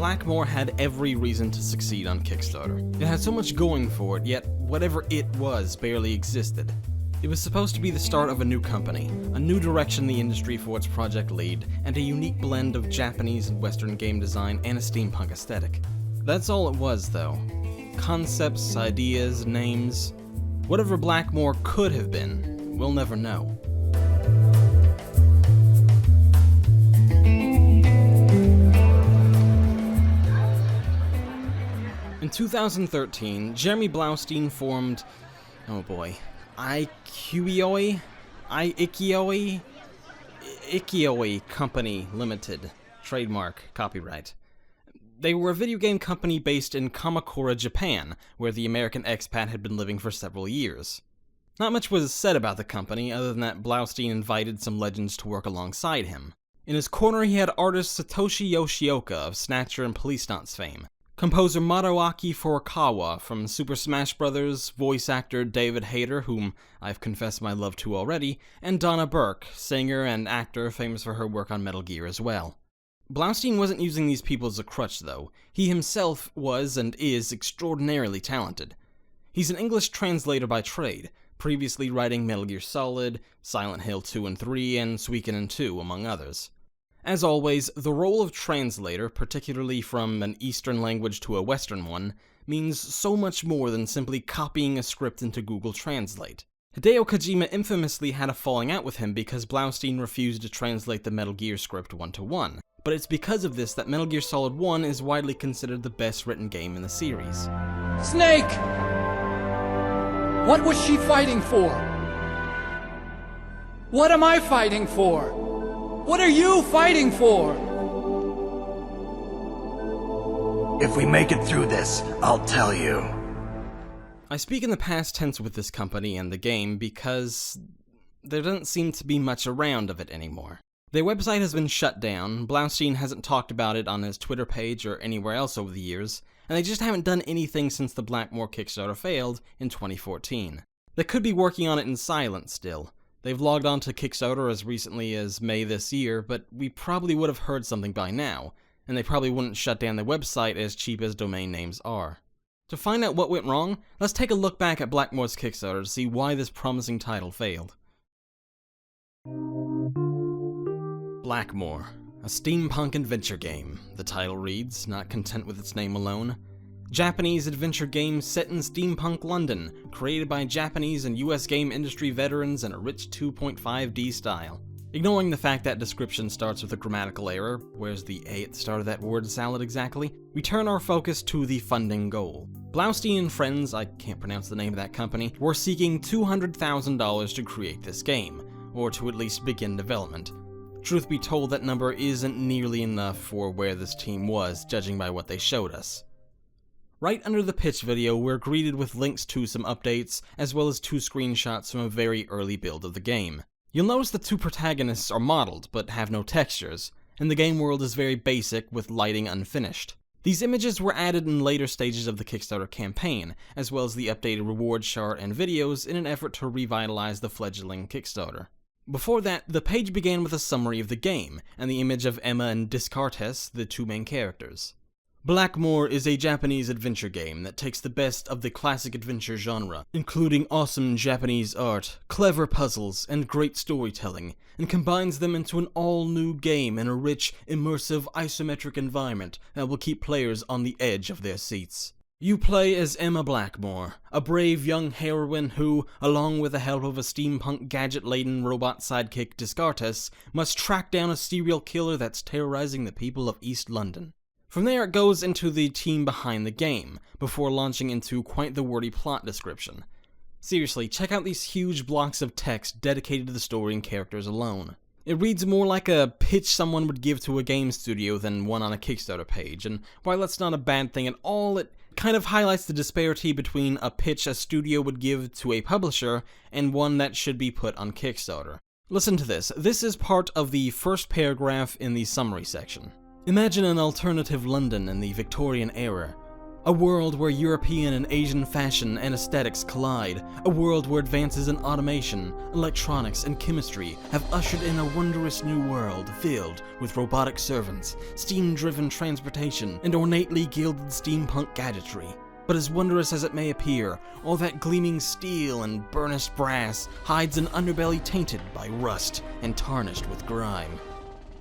Blackmore had every reason to succeed on Kickstarter. It had so much going for it, yet whatever it was barely existed. It was supposed to be the start of a new company, a new direction in the industry for its project lead, and a unique blend of Japanese and Western game design and a steampunk aesthetic. That's all it was, though. Concepts, ideas, names. Whatever Blackmore could have been, we'll never know. In 2013, Jeremy Blaustein formed, Ikioi Company Limited, trademark, copyright. They were a video game company based in Kamakura, Japan, where the American expat had been living for several years. Not much was said about the company, other than that Blaustein invited some legends to work alongside him. In his corner he had artist Satoshi Yoshioka of Snatcher and Police Stunts fame, composer Maruaki Furukawa from Super Smash Bros., voice actor David Hayter, whom I've confessed my love to already, and Donna Burke, singer and actor famous for her work on Metal Gear as well. Blaustein wasn't using these people as a crutch, though. He himself was and is extraordinarily talented. He's an English translator by trade, previously writing Metal Gear Solid, Silent Hill 2 and 3, and Suikoden 2, among others. As always, the role of translator, particularly from an Eastern language to a Western one, means so much more than simply copying a script into Google Translate. Hideo Kojima infamously had a falling out with him because Blaustein refused to translate the Metal Gear script one-to-one, but it's because of this that Metal Gear Solid 1 is widely considered the best written game in the series. Snake! What was she fighting for? What am I fighting for? What are you fighting for? If we make it through this, I'll tell you. I speak in the past tense with this company and the game because there doesn't seem to be much around of it anymore. Their website has been shut down, Blaustein hasn't talked about it on his Twitter page or anywhere else over the years, and they just haven't done anything since the Blackmore Kickstarter failed in 2014. They could be working on it in silence still. They've logged on to Kickstarter as recently as May this year, but we probably would have heard something by now, and they probably wouldn't shut down their website as cheap as domain names are. To find out what went wrong, let's take a look back at Blackmore's Kickstarter to see why this promising title failed. Blackmore, a steampunk adventure game, the title reads, not content with its name alone. Japanese adventure game set in steampunk London, created by Japanese and US game industry veterans in a rich 2.5D style. Ignoring the fact that description starts with a grammatical error, where's the A at the start of that word salad exactly, we turn our focus to the funding goal. Blaustein and friends, I can't pronounce the name of that company, were seeking $200,000 to create this game, or to at least begin development. Truth be told, that number isn't nearly enough for where this team was, judging by what they showed us. Right under the pitch video, we're greeted with links to some updates, as well as 2 screenshots from a very early build of the game. You'll notice the 2 protagonists are modeled, but have no textures, and the game world is very basic, with lighting unfinished. These images were added in later stages of the Kickstarter campaign, as well as the updated reward chart and videos in an effort to revitalize the fledgling Kickstarter. Before that, the page began with a summary of the game, and the image of Emma and Descartes, the 2 main characters. Blackmore is a Japanese adventure game that takes the best of the classic adventure genre, including awesome Japanese art, clever puzzles, and great storytelling, and combines them into an all-new game in a rich, immersive, isometric environment that will keep players on the edge of their seats. You play as Emma Blackmore, a brave young heroine who, along with the help of a steampunk gadget-laden robot sidekick Descartes, must track down a serial killer that's terrorizing the people of East London. From there it goes into the team behind the game, before launching into quite the wordy plot description. Seriously, check out these huge blocks of text dedicated to the story and characters alone. It reads more like a pitch someone would give to a game studio than one on a Kickstarter page, and while that's not a bad thing at all, it kind of highlights the disparity between a pitch a studio would give to a publisher and one that should be put on Kickstarter. Listen to this. This is part of the first paragraph in the summary section. Imagine an alternative London in the Victorian era. A world where European and Asian fashion and aesthetics collide. A world where advances in automation, electronics, and chemistry have ushered in a wondrous new world filled with robotic servants, steam-driven transportation, and ornately gilded steampunk gadgetry. But as wondrous as it may appear, all that gleaming steel and burnished brass hides an underbelly tainted by rust and tarnished with grime.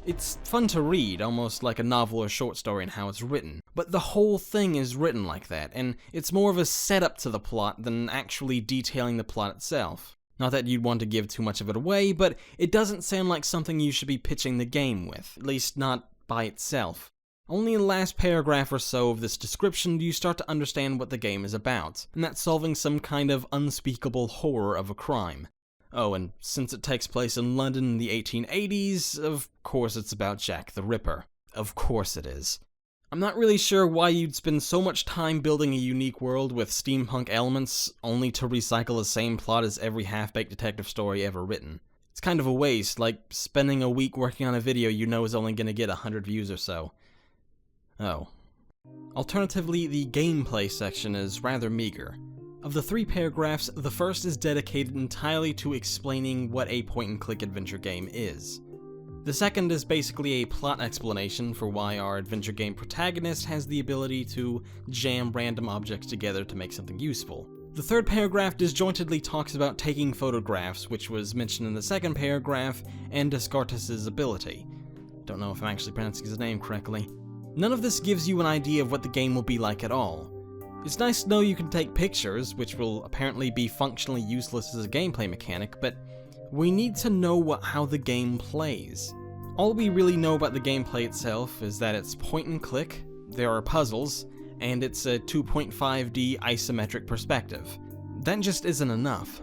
It's fun to read, almost like a novel or short story in how it's written, but the whole thing is written like that, and it's more of a setup to the plot than actually detailing the plot itself. Not that you'd want to give too much of it away, but it doesn't sound like something you should be pitching the game with, at least not by itself. Only in the last paragraph or so of this description do you start to understand what the game is about, and that's solving some kind of unspeakable horror of a crime. Oh, and since it takes place in London in the 1880s, of course it's about Jack the Ripper. Of course it is. I'm not really sure why you'd spend so much time building a unique world with steampunk elements, only to recycle the same plot as every half-baked detective story ever written. It's kind of a waste, like spending a week working on a video you know is only gonna get 100 views or so. Oh. Alternatively, the gameplay section is rather meager. Of the 3 paragraphs, the first is dedicated entirely to explaining what a point-and-click adventure game is. The second is basically a plot explanation for why our adventure game protagonist has the ability to jam random objects together to make something useful. The third paragraph disjointedly talks about taking photographs, which was mentioned in the second paragraph, and Descartes' ability. Don't know if I'm actually pronouncing his name correctly. None of this gives you an idea of what the game will be like at all. It's nice to know you can take pictures, which will apparently be functionally useless as a gameplay mechanic, but we need to know how the game plays. All we really know about the gameplay itself is that it's point and click, there are puzzles, and it's a 2.5D isometric perspective. That just isn't enough.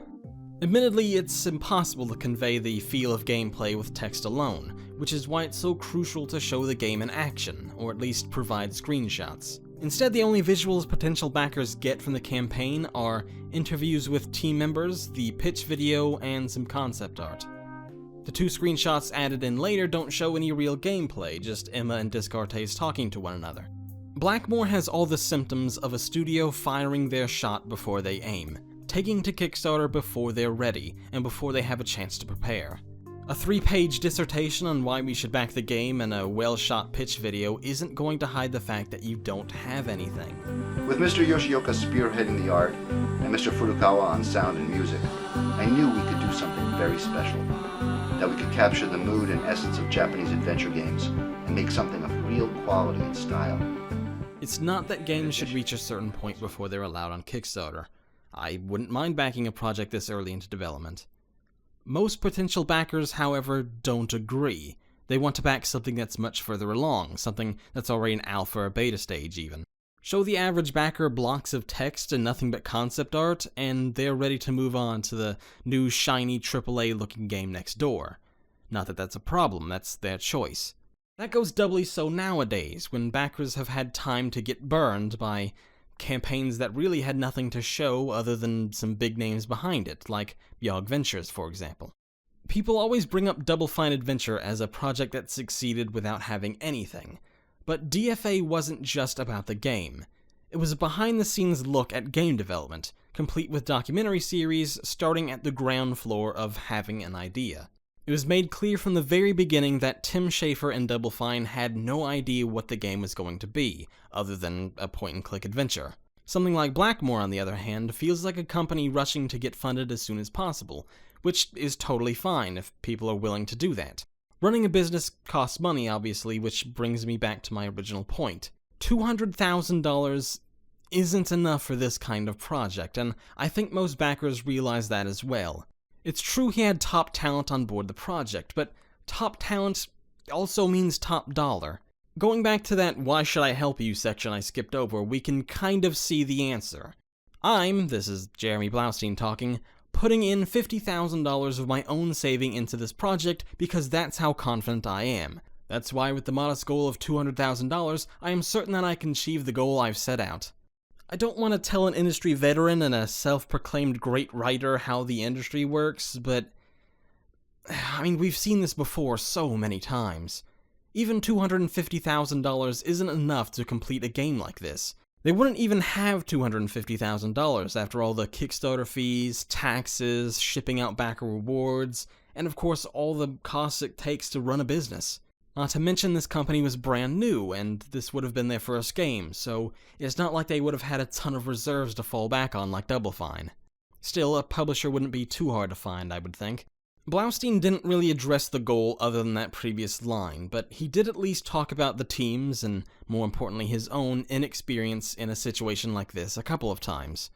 Admittedly, it's impossible to convey the feel of gameplay with text alone, which is why it's so crucial to show the game in action, or at least provide screenshots. Instead, the only visuals potential backers get from the campaign are interviews with team members, the pitch video, and some concept art. The 2 screenshots added in later don't show any real gameplay, just Emma and Descartes talking to one another. Blackmore has all the symptoms of a studio firing their shot before they aim, taking to Kickstarter before they're ready, and before they have a chance to prepare. A 3-page dissertation on why we should back the game and a well-shot pitch video isn't going to hide the fact that you don't have anything. With Mr. Yoshioka spearheading the art, and Mr. Furukawa on sound and music, I knew we could do something very special. That we could capture the mood and essence of Japanese adventure games, and make something of real quality and style. It's not that games should reach a certain point before they're allowed on Kickstarter. I wouldn't mind backing a project this early into development. Most potential backers, however, don't agree. They want to back something that's much further along, something that's already in alpha or beta stage even. Show the average backer blocks of text and nothing but concept art, and they're ready to move on to the new shiny AAA looking game next door. Not that that's a problem, that's their choice. That goes doubly so nowadays, when backers have had time to get burned by campaigns that really had nothing to show other than some big names behind it, like Yog Ventures, for example. People always bring up Double Fine Adventure as a project that succeeded without having anything, but DFA wasn't just about the game. It was a behind-the-scenes look at game development, complete with documentary series starting at the ground floor of having an idea. It was made clear from the very beginning that Tim Schafer and Double Fine had no idea what the game was going to be, other than a point-and-click adventure. Something like Blackmore, on the other hand, feels like a company rushing to get funded as soon as possible, which is totally fine if people are willing to do that. Running a business costs money, obviously, which brings me back to my original point. $200,000 isn't enough for this kind of project, and I think most backers realize that as well. It's true he had top talent on board the project, but top talent also means top dollar. Going back to that "why should I help you" section I skipped over, we can kind of see the answer. This is Jeremy Blaustein talking, putting in $50,000 of my own saving into this project because that's how confident I am. That's why with the modest goal of $200,000, I am certain that I can achieve the goal I've set out. I don't want to tell an industry veteran and a self-proclaimed great writer how the industry works, but we've seen this before so many times. Even $250,000 isn't enough to complete a game like this. They wouldn't even have $250,000 after all the Kickstarter fees, taxes, shipping out backer rewards, and of course all the costs it takes to run a business. Not to mention this company was brand new, and this would have been their first game, so it's not like they would have had a ton of reserves to fall back on like Double Fine. Still, a publisher wouldn't be too hard to find, I would think. Blaustein didn't really address the goal other than that previous line, but he did at least talk about the team's, and more importantly his own, inexperience in a situation like this a couple of times.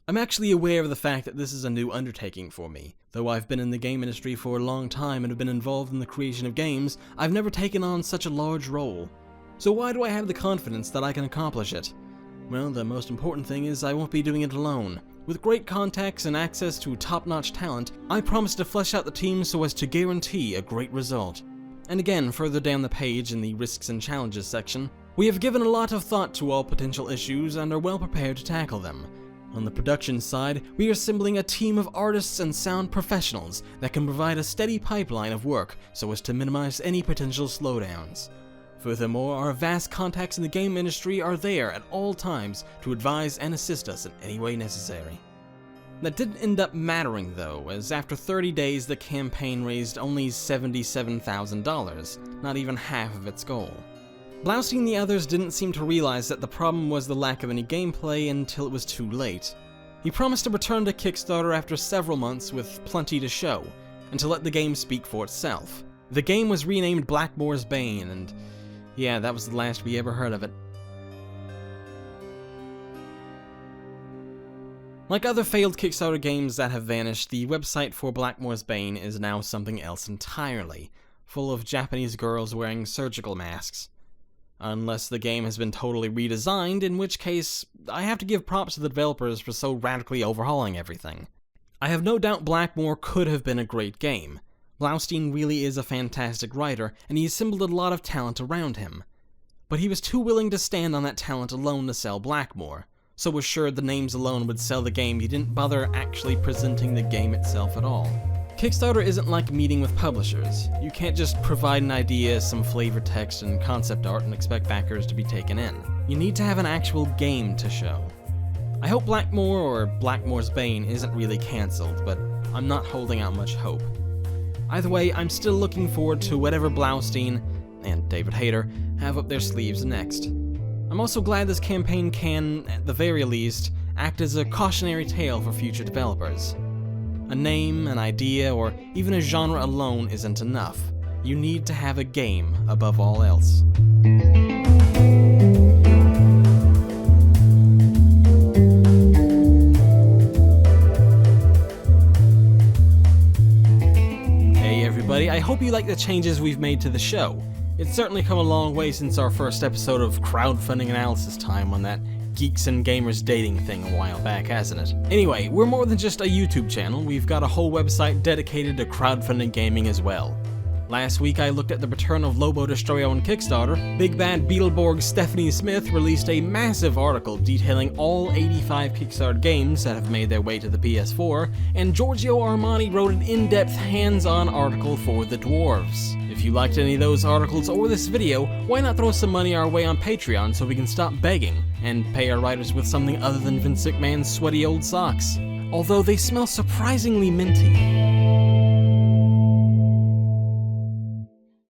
I'm actually aware of the fact that this is a new undertaking for me. Though I've been in the game industry for a long time and have been involved in the creation of games, I've never taken on such a large role. So why do I have the confidence that I can accomplish it? Well, the most important thing is I won't be doing it alone. With great contacts and access to top-notch talent, I promise to flesh out the team so as to guarantee a great result. And again, further down the page in the Risks and Challenges section, we have given a lot of thought to all potential issues and are well prepared to tackle them. On the production side, we are assembling a team of artists and sound professionals that can provide a steady pipeline of work so as to minimize any potential slowdowns. Furthermore, our vast contacts in the game industry are there at all times to advise and assist us in any way necessary. That didn't end up mattering though, as after 30 days the campaign raised only $77,000, not even half of its goal. Blaustein and the others didn't seem to realize that the problem was the lack of any gameplay until it was too late. He promised to return to Kickstarter after several months with plenty to show, and to let the game speak for itself. The game was renamed Blackmore's Bane, and yeah, that was the last we ever heard of it. Like other failed Kickstarter games that have vanished, the website for Blackmore's Bane is now something else entirely, full of Japanese girls wearing surgical masks. Unless the game has been totally redesigned, in which case, I have to give props to the developers for so radically overhauling everything. I have no doubt Blackmore could have been a great game. Blaustein really is a fantastic writer, and he assembled a lot of talent around him. But he was too willing to stand on that talent alone to sell Blackmore. So assured the names alone would sell the game, he didn't bother actually presenting the game itself at all. Kickstarter isn't like meeting with publishers. You can't just provide an idea, some flavor text, and concept art and expect backers to be taken in. You need to have an actual game to show. I hope Blackmore, or Blackmore's Bane, isn't really cancelled, but I'm not holding out much hope. Either way, I'm still looking forward to whatever Blaustein, and David Hayter, have up their sleeves next. I'm also glad this campaign can, at the very least, act as a cautionary tale for future developers. A name, an idea, or even a genre alone isn't enough. You need to have a game above all else. I hope you like the changes we've made to the show. It's certainly come a long way since our first episode of crowdfunding analysis time on that Geeks and Gamers dating thing a while back, hasn't it? Anyway, we're more than just a YouTube channel, we've got a whole website dedicated to crowdfunding gaming as well. Last week I looked at the return of Lobo Destroyo on Kickstarter. Big Bad Beetleborg's Stephanie Smith released a massive article detailing all 85 Kickstarter games that have made their way to the PS4, and Giorgio Armani wrote an in-depth, hands-on article for the Dwarves. If you liked any of those articles or this video, why not throw some money our way on Patreon so we can stop begging, and pay our writers with something other than Vince McMahon's sweaty old socks? Although they smell surprisingly minty.